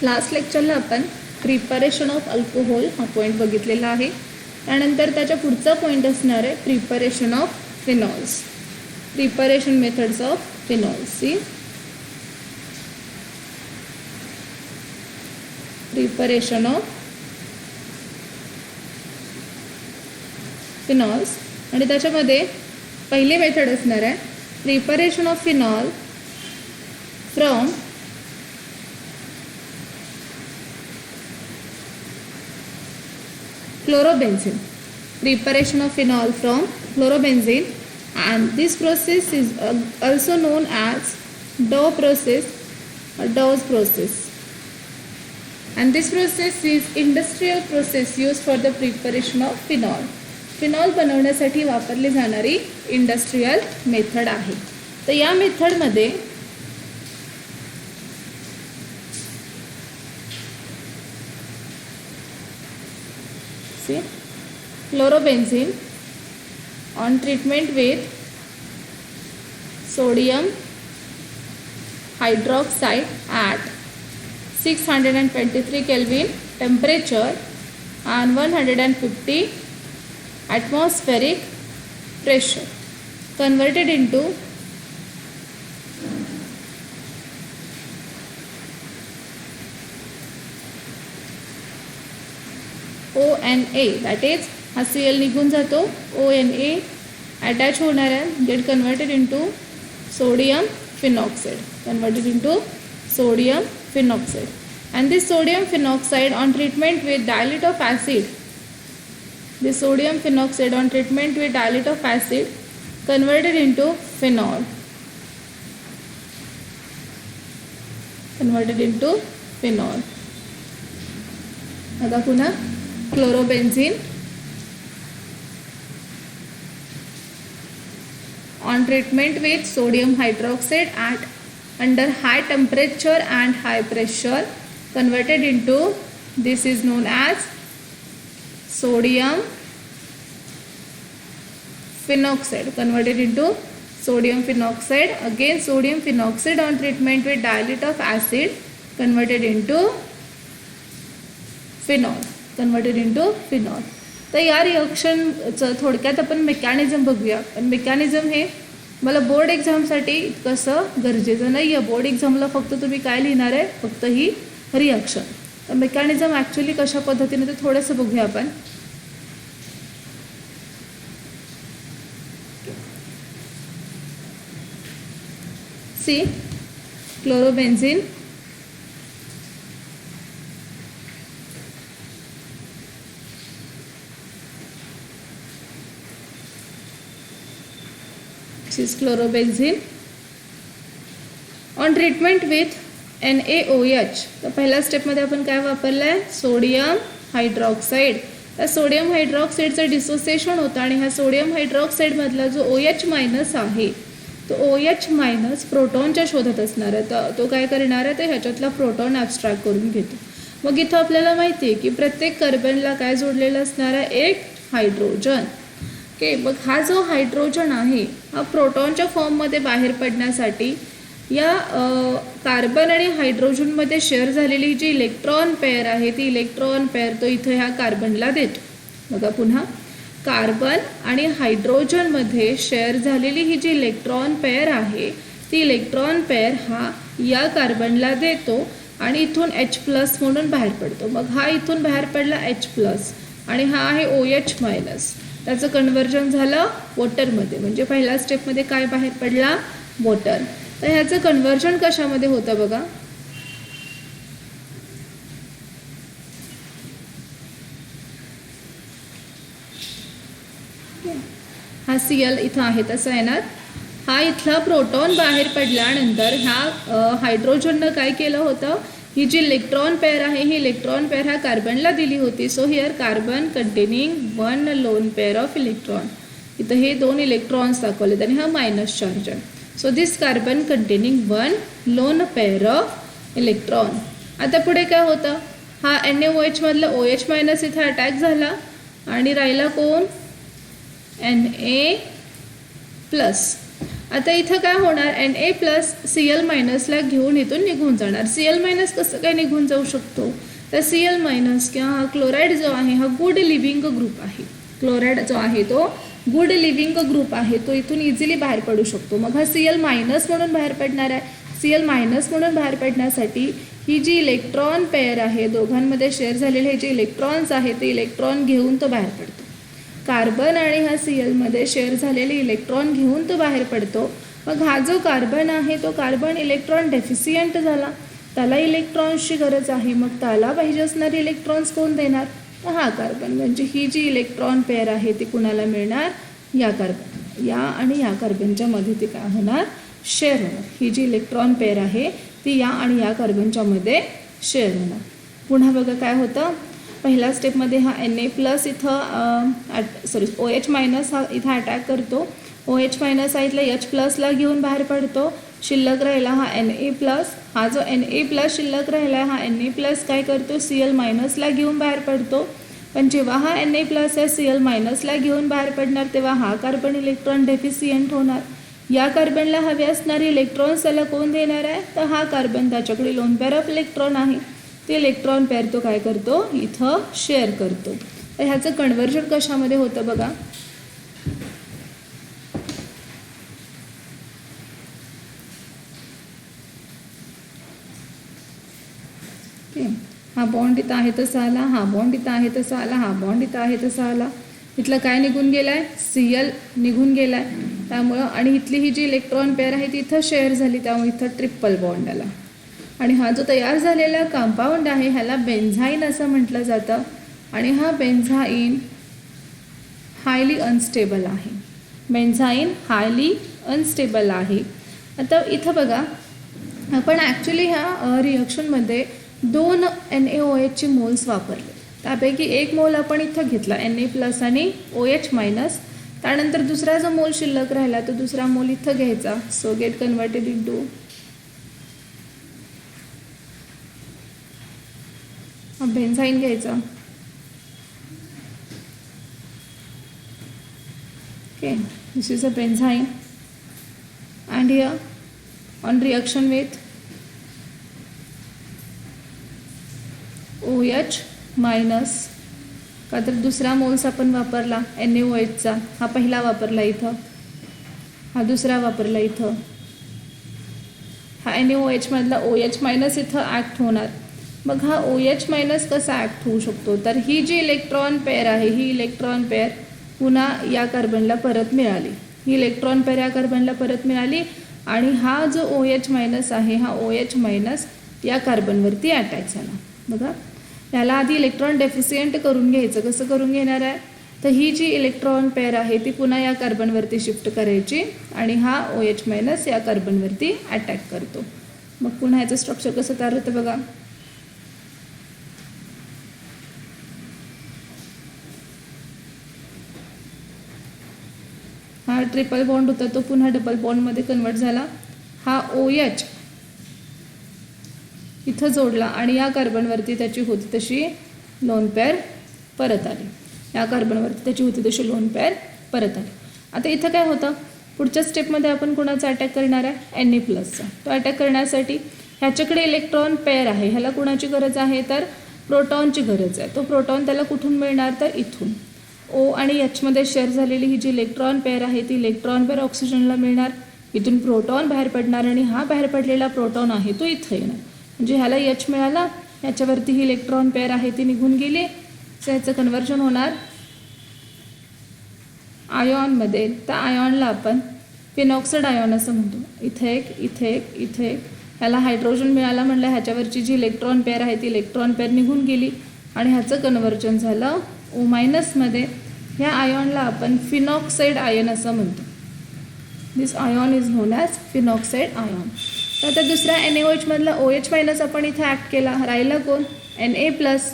Last लेक्चरला आपण preparation of alcohol हा पॉईंट बघितलेला आहे. त्यानंतर त्याच्या पुढचा पॉईंट असणार आहे preparation of phenols, preparation methods of phenols. See preparation of phenols आणि त्याच्यामध्ये पहिली मेथड असणार आहे preparation of phenol from chlorobenzene. Preparation of phenol from chlorobenzene, and this process is also known as Dow process or Dawes process, and this process is industrial process used for the preparation of phenol. Phenol बनवण्यासाठी वापरली जाणारी industrial method आहे. तर या मेथडमध्ये chlorobenzene on treatment with sodium hydroxide at 623 Kelvin temperature and 150 atmospheric pressure converted into ONA, that is हा Cl निघून जातो, ONA अटॅच होणार आहे, gate converted into sodium phenoxide, converted into sodium phenoxide, and this sodium phenoxide on treatment with dilute of acid, this sodium phenoxide on treatment with dilute of acid converted into phenol, converted into phenol. आता पुन्हा chlorobenzene on treatment with sodium hydroxide at under high temperature and high pressure converted into, this is known as sodium phenoxide, converted into sodium phenoxide. Again sodium phenoxide on treatment with dilute of acid converted into phenol, converted into phenol. तर या रिॲक्शनचं थोडक्यात आपण mechanism बघूया. पण mechanism हे मला board एक्झामसाठी कसं गरजेचं नाही आहे. बोर्ड एक्झामला फक्त तुम्ही काय लिहिणार आहे, फक्त ही रिॲक्शन. तर मेकॅनिझम ॲक्च्युली कशा पद्धतीने ते थोडंसं बघूया आपण. See chlorobenzene is chlorobenzene on treatment with NaOH. तर पहिल्या स्टेपमध्ये आपण काय वापरलं आहे, सोडियम हायड्रॉक्साईड. त्या सोडियम हायड्रॉक्साईडचं डिसोसिएशन होतं आणि ह्या सोडियम हायड्रॉक्साईडमधला जो OH मायनस आहे तो OH मायनस प्रोटॉनच्या शोधात असणार आहे. तर तो काय करणार आहे, तर ह्याच्यातला प्रोटॉन ॲब्स्ट्रॅक्ट करून घेतो. मग इथं आपल्याला माहिती आहे की प्रत्येक कार्बनला काय जोडलेलं असणार आहे, एक हायड्रोजन. ओके, मग हा जो हायड्रोजन आहे हा प्रोटॉनच्या फॉर्ममध्ये बाहेर पडण्यासाठी या कार्बन आणि हायड्रोजनमध्ये शेअर झालेली जी इलेक्ट्रॉन पेअर आहे ती इलेक्ट्रॉन पेअर तो इथं ह्या कार्बनला देतो. बघा पुन्हा, कार्बन आणि हायड्रोजनमध्ये शेअर झालेली ही जी इलेक्ट्रॉन पेअर आहे ती इलेक्ट्रॉन पेअर हा या कार्बनला देतो आणि इथून H+ म्हणून बाहेर पडतो. मग हा इथून बाहेर पडला H+ आणि हा आहे OH मायनस. त्याचं कन्व्हर्जन झालं वॉटरमध्ये, म्हणजे पहिल्या स्टेपमध्ये काय बाहेर पडला, वॉटर. तर ह्याचं कन्व्हर्जन कशामध्ये होतं बघा, हा Cl इथं आहे तसं येणार. हा इथला प्रोटॉन बाहेर पडल्यानंतर ह्या हायड्रोजननं काय केलं होतं, ही जी इलेक्ट्रॉन पेअर आहे ही इलेक्ट्रॉन पेअर ह्या कार्बनला दिली होती. So here carbon containing 1 lone pair of electron. इथं हे 2 इलेक्ट्रॉन्स दाखवलेत आणि हा मायनस चार्ज आहे. So this carbon containing 1 lone pair of electron. आता पुढे काय होतं, हा NaOH मधला OH मायनस इथं अटॅक झाला आणि राहिला कोण, Na+. आता इथं काय होणार, Na प्लस Cl मायनसला घेऊन इथून निघून जाणार. Cl मायनस कसं काय निघून जाऊ शकतो, तर Cl मायनस किंवा हा क्लोराईड जो आहे हा गुड लिव्हिंग ग्रुप आहे. क्लोराईड जो आहे तो गुड लिव्हिंग ग्रुप आहे, तो इथून इझिली बाहेर पडू शकतो. मग हा Cl मायनस म्हणून बाहेर पडणार आहे. Cl मायनस म्हणून बाहेर पडण्यासाठी ही जी इलेक्ट्रॉन पेअर आहे, दोघांमध्ये शेअर झालेले हे जे इलेक्ट्रॉन्स आहेत ते इलेक्ट्रॉन घेऊन तो बाहेर पडतो. कार्बन आणि हा Cl मध्ये शेअर झालेले इलेक्ट्रॉन घेऊन तो बाहेर पडतो. मग हा जो कार्बन आहे तो कार्बन इलेक्ट्रॉन डेफिसियंट झाला, त्याला इलेक्ट्रॉन्सची गरज आहे. मग त्याला पाहिजे असणारे इलेक्ट्रॉन्स कोण देणार, तर हा कार्बन. म्हणजे ही जी इलेक्ट्रॉन पेअर आहे ती कुणाला मिळणार, या कार्बन, या आणि या कार्बनच्या मध्ये ती काय होणार, शेअर होणार. ही जी इलेक्ट्रॉन पेअर आहे ती या आणि या कार्बनच्या मध्ये शेअर होणार. पुन्हा बघा काय होतं, पहिल्या स्टेपमध्ये हा Na प्लस इथं OH मायनस हा इथं अटॅक करतो. OH मायनस हा इथला H प्लसला घेऊन बाहेर पडतो. शिल्लक राहिला हा Na प्लस. हा जो Na प्लस शिल्लक राहिला हा Na प्लस काय करतो, Cl मायनसला घेऊन बाहेर पडतो. पण जेव्हा हा Na प्लस आहे Cl मायनसला घेऊन बाहेर पडणार तेव्हा हा कार्बन इलेक्ट्रॉन डेफिसियंट होणार. या कार्बनला हवे असणारे इलेक्ट्रॉन्स त्याला कोण देणार आहे, तर हा कार्बन, त्याच्याकडे लोन पेअर ऑफ इलेक्ट्रॉन आहे. ते इलेक्ट्रॉन पेअर तो काय करतो, इथं शेअर करतो. तर ह्याचं कन्व्हर्जन कशामध्ये होतं बघा, हा बॉन्ड इथं आहे तसा आला, हा बॉन्ड इथं आहे तसा आला, हा बॉन्ड इथं आहे तसा आला. इथलं काय निघून गेलाय, Cl निघून गेलाय. त्यामुळं आणि इथली ही जी इलेक्ट्रॉन पेअर आहे ती इथं शेअर झाली, त्यामुळे इथं ट्रिपल बॉन्ड आला. आणि हा जो तयार झालेला कंपाऊंड आहे ह्याला बेन्झाईन असं म्हटलं जातं. आणि हा बेन्झाईन हायली अनस्टेबल आहे. बेन्झाईन हायली अनस्टेबल आहे. आता इथं बघा, आपण ॲक्च्युली ह्या रिॲक्शनमध्ये 2 NaOH चे मोल्स वापरले. त्यापैकी एक मोल आपण इथं घेतला Na प्लस आणि OH मायनस. त्यानंतर दुसरा जो मोल शिल्लक राहिला तो दुसरा मोल इथं घ्यायचा. So get converted into benzyne घ्यायचा. Okay, this is a benzyne and here on reaction with OH minus, का तर दुसरा मोल्स आपण वापरला NaOHचा, हा पहिला वापरला इथं, हा दुसरा वापरला इथं. हा NaOH मधला OH मायनस इथं ॲक्ट होणार. मग हा OH मायनस कसा ॲक्ट होऊ शकतो, तर ही जी इलेक्ट्रॉन पेअर आहे ही इलेक्ट्रॉन पेअर पुन्हा या कार्बनला परत मिळाली. ही इलेक्ट्रॉन पेअर या कार्बनला परत मिळाली आणि हा जो OH मायनस आहे हा OH मायनस या कार्बनवरती अटॅक झाला. बघा, याला आधी इलेक्ट्रॉन डेफिसियंट करून घ्यायचं. कसं करून घेणार आहे, तर ही जी इलेक्ट्रॉन पेअर आहे ती पुन्हा या कार्बनवरती शिफ्ट करायची आणि हा OH मायनस या कार्बनवरती अटॅक करतो. मग पुन्हा ह्याचं स्ट्रक्चर कसं तयार होतं बघा, हा ट्रिपल बॉन्ड होता तो पुन्हा डबल बॉन्डमध्ये कन्वर्ट झाला. हा OH इथं जोडला आणि या कार्बनवरती त्याची होती तशी लोन पेअर परत आली. या कार्बनवरती त्याची होती तशी लोन पेअर परत आली. आता इथं काय होतं, पुढच्या स्टेपमध्ये आपण कोणाचा अटॅक करणार आहे, Na प्लसचा. तो अटॅक करण्यासाठी ह्याच्याकडे इलेक्ट्रॉन पेअर आहे, ह्याला कुणाची गरज आहे, तर प्रोटॉनची गरज आहे. तो प्रोटॉन त्याला कुठून मिळणार, तर इथून. O आणि H मध्ये शेअर झालेली ही जी इलेक्ट्रॉन पेअर आहे ती इलेक्ट्रॉन पेअर ऑक्सिजनला मिळणार. इथून प्रोटॉन बाहेर पडणार आणि हा बाहेर पडलेला प्रोटॉन आहे तो इथं येणार. म्हणजे ह्याला H मिळाला, ह्याच्यावरती ही इलेक्ट्रॉन पेअर आहे ती निघून गेली. सो ह्याचं कन्व्हर्जन होणार आयॉनमध्ये. त्या आयॉनला आपण फिनॉक्साइड आयॉन असं म्हणतो. इथे एक, इथे एक, इथे एक. ह्याला हायड्रोजन मिळाला म्हणलं, ह्याच्यावरची जी इलेक्ट्रॉन पेअर आहे ती इलेक्ट्रॉन पेअर निघून गेली आणि ह्याचं कन्व्हर्जन झालं O मायनसमध्ये. ह्या आयॉनला आपण फिनॉक्साइड आयन असं म्हणतो. This ion is known as phenoxide ion. तर आता दुसऱ्या NaOH मधला OH मायनस आपण इथे ॲक्ट केला. राहिला कोण, Na plus.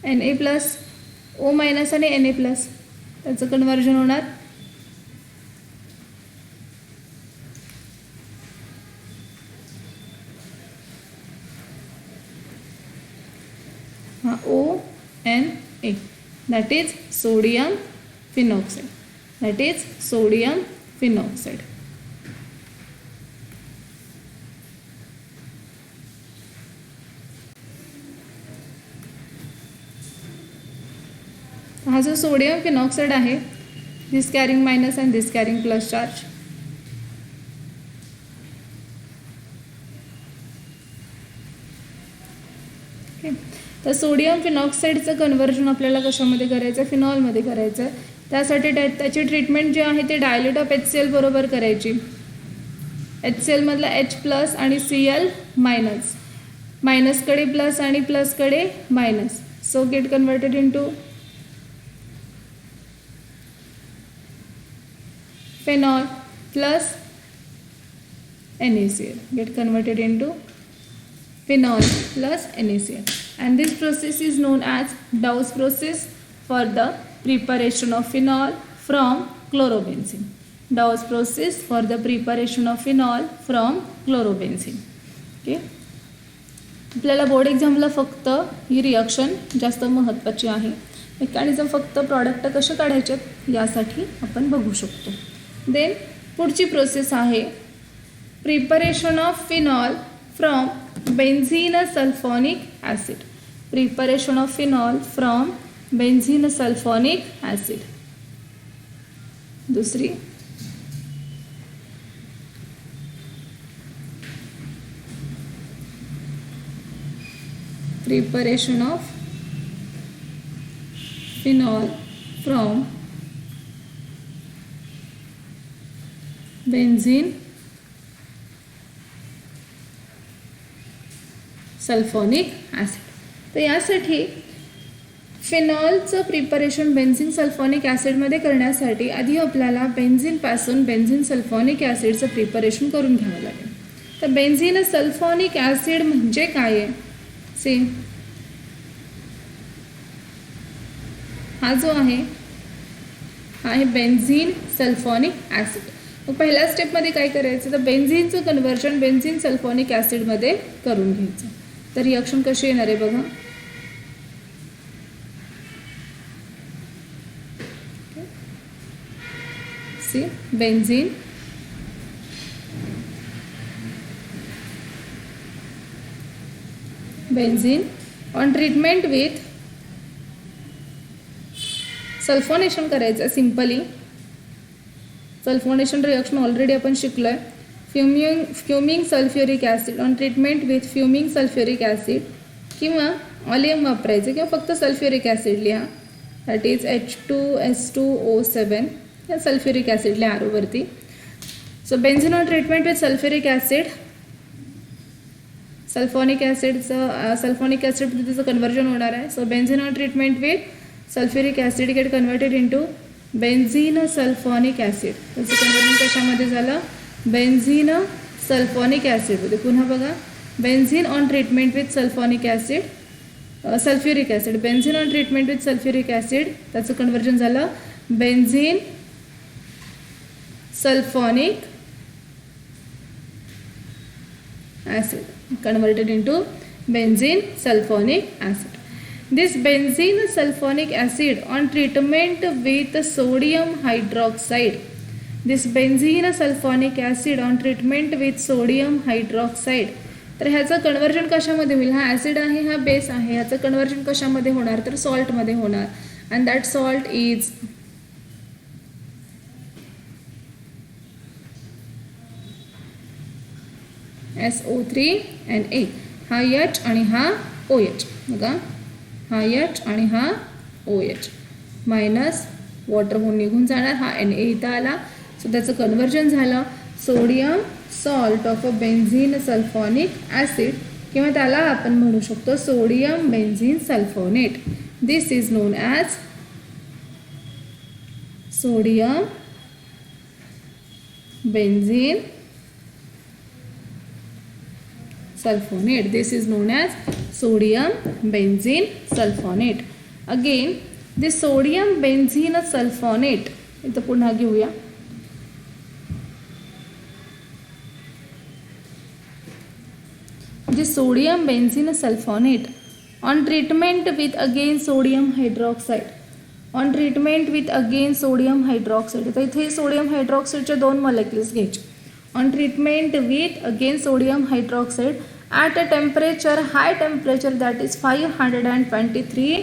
Na plus, O minus आणि Na प्लस. त्याचं कन्व्हर्जन होणार हा ONA, that is sodium phenoxide. That is sodium phenoxide. हा जो सोडियम फिनॉक्साइड आहे, this carrying minus and this carrying plus charge. तर सोडियम फिनॉक्साईडचं कन्व्हर्जन आपल्याला कशामध्ये करायचं आहे, फिनॉलमध्ये करायचं आहे. त्यासाठी त्याची ट्रीटमेंट जी आहे ती डायल्यूट ऑफ HCl बरोबर करायची. HCl मधला H प्लस आणि Cl मायनस, मायनसकडे प्लस आणि प्लसकडे minus, so get converted into phenol plus NaCl, get converted into phenol plus NaCl, and this process is known as Dawes process for the preparation of phenol from chlorobenzene. Dawes process for the preparation of phenol from chlorobenzene. Okay, आपल्याला board एक्झामला फक्त ही reaction जास्त महत्त्वाची आहे. Mechanism फक्त product कसे काढायचे यासाठी आपण बघू शकतो. देन पुढची प्रोसेस आहे preparation of phenol from benzene sulphonic acid. Preparation of phenol from benzene sulphonic acid. दुसरी preparation of phenol from benzene sulphonic acid. तर यासाठी फिनॉलचं प्रिपरेशन बेन्झीन सल्फॉनिक ॲसिडमध्ये करण्यासाठी आधी आपल्याला बेन्झीनपासून बेन्झीन सल्फॉनिक ॲसिडचं प्रिपरेशन करून घ्यावं लागेल. तर बेन्झीन सल्फॉनिक ॲसिड म्हणजे काय आहे, सेम हा जो आहे हा आहे बेन्झीन सल्फॉनिक ॲसिड. मग पहिल्या स्टेपमध्ये काय करायचं, तर बेन्झीनचं कन्व्हर्जन बेन्झीन सल्फॉनिक ॲसिडमध्ये करून घ्यायचं. तर रिॲक्शन कशी येणार आहे बघा. See benzene on treatment with sulphonation करायचं. सिम्पली सल्फोनेशन रिॲक्शन ऑलरेडी आपण शिकलो आहे. Fuming sulphuric acid on treatment with fuming sulphuric acid, किंवा ऑलियम वापरायचं किंवा फक्त सल्फ्युरिक ॲसिड लिहा, दॅट इज H2S2O7 या सल्फ्युरिक ॲसिड लिहा आरोवरती. So benzene on treatment with sulphuric acid, sulphonic acid तिचं कन्वर्जन होणार आहे. So benzene on treatment with sulphuric acid get converted into benzene sulphonic acid. त्याचं कन्वर्जन कशामध्ये झालं, बेन्झीन सल्फॉनिक ॲसिडमध्ये. पुन्हा बघा, benzene on treatment with sulphonic acid, sulphuric acid, benzene on treatment with sulphuric acid, त्याचं conversion झालं benzene sulphonic acid, converted into benzene sulfonic acid. This benzene sulfonic acid on treatment with sodium hydroxide, this benzene sulfonic acid on treatment with sodium hydroxide, तर ह्याचं conversion कशामध्ये होईल, हा acid आहे हा base आहे, ह्याचं कन्वर्जन कशामध्ये होणार तर सॉल्टमध्ये होणार. And that salt is SO3Na. हा H आणि हा OH. बघा, हा H आणि हा OH मायनस वॉटर होऊन निघून जाणार, हा Na इथं आला. सो त्याचं कन्वर्जन झालं sodium salt of a benzene sulphonic acid, किंवा त्याला आपण म्हणू शकतो sodium benzene sulphonate. This is known as sodium benzene sulfonate. This is known as sodium benzene sulfonate. Again, this sodium benzene sulfonate, इथं पुन्हा घेऊया. This sodium benzene sulfonate on treatment with again sodium hydroxide, on treatment with again sodium hydroxide. तर इथे sodium हायड्रॉक्साईडच्या दोन molecules घ्यायचे. On treatment with again sodium hydroxide at a temperature, high temperature, that is 523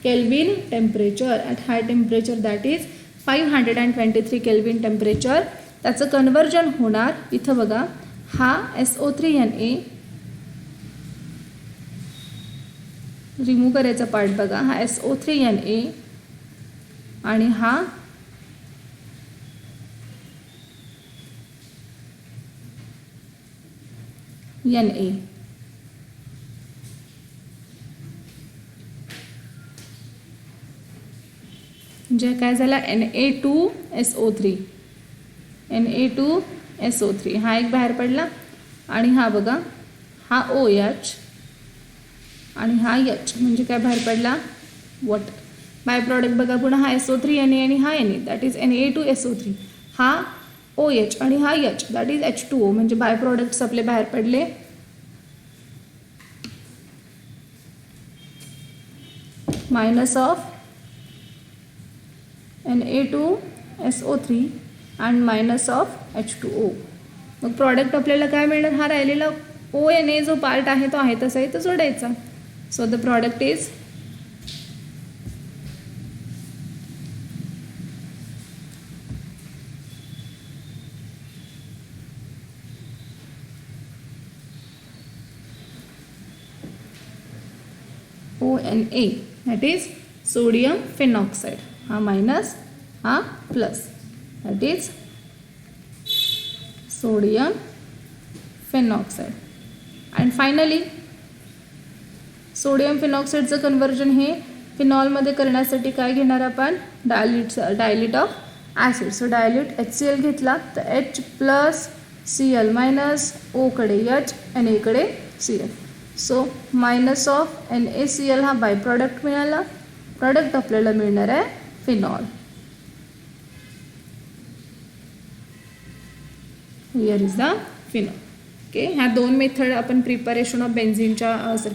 kelvin temperature. At high temperature that is 523 kelvin temperature. त्याचं conversion होणार इथं बघा, हा SO3Na remove करायचा पार्ट बघा, हा SO3Na आणि हा Na. म्हणजे काय झाला, Na2SO3. Na2SO3 हा एक बाहेर पडला आणि हा बघा, हा OH आणि हा H म्हणजे काय बाहेर पडला, वॉटर. बाय प्रॉडक्ट बघा पुन्हा, हा SO3Na आणि हा Na दॅट इज Na2SO3, हा OH आणि हा H दॅट इज H2O. म्हणजे बाय प्रॉडक्ट्स आपले बाहेर पडले. Minus of Na2SO3 and minus of H2O. मग प्रॉडक्ट आपल्याला काय मिळणार, हा राहिलेला ONA जो पार्ट आहे तो आहे तसा इथं जोडायचा. So the product is ONA, that is sodium phenoxide. हा मायनस, हा plus, that is sodium phenoxide. And finally sodium फिनॉक्साईडचं कन्वर्जन हे फिनॉलमध्ये करण्यासाठी काय घेणार आपण, dilute of acid. So dilute HCl घेतला तर H प्लस Cl मायनस, ओकडे H आणि एकडे Cl. So minus of NaCl हा बाय प्रॉडक्ट मिळाला. प्रॉडक्ट आपल्याला मिळणार आहे फिनॉल. Here is the phenol. Okay, ह्या दोन मेथड आपण प्रिपरेशन ऑफ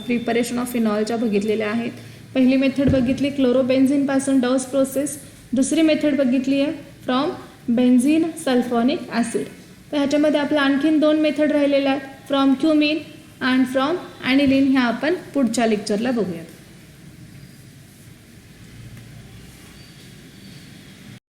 प्रिपरेशन ऑफ फिनॉलच्या बघितलेल्या आहेत. पहिली मेथड बघितली क्लोरोबेन्झिनपासून डॉस प्रोसेस. दुसरी मेथड बघितली आहे फ्रॉम बेन्झिन सल्फॉनिक ॲसिड. तर ह्याच्यामध्ये आपल्या आणखीन दोन मेथड राहिलेल्या आहेत, फ्रॉम क्युमिन अँड फ्रॉम ॲनिलिन. ह्या आपण पुढच्या लेक्चरला बघूयात.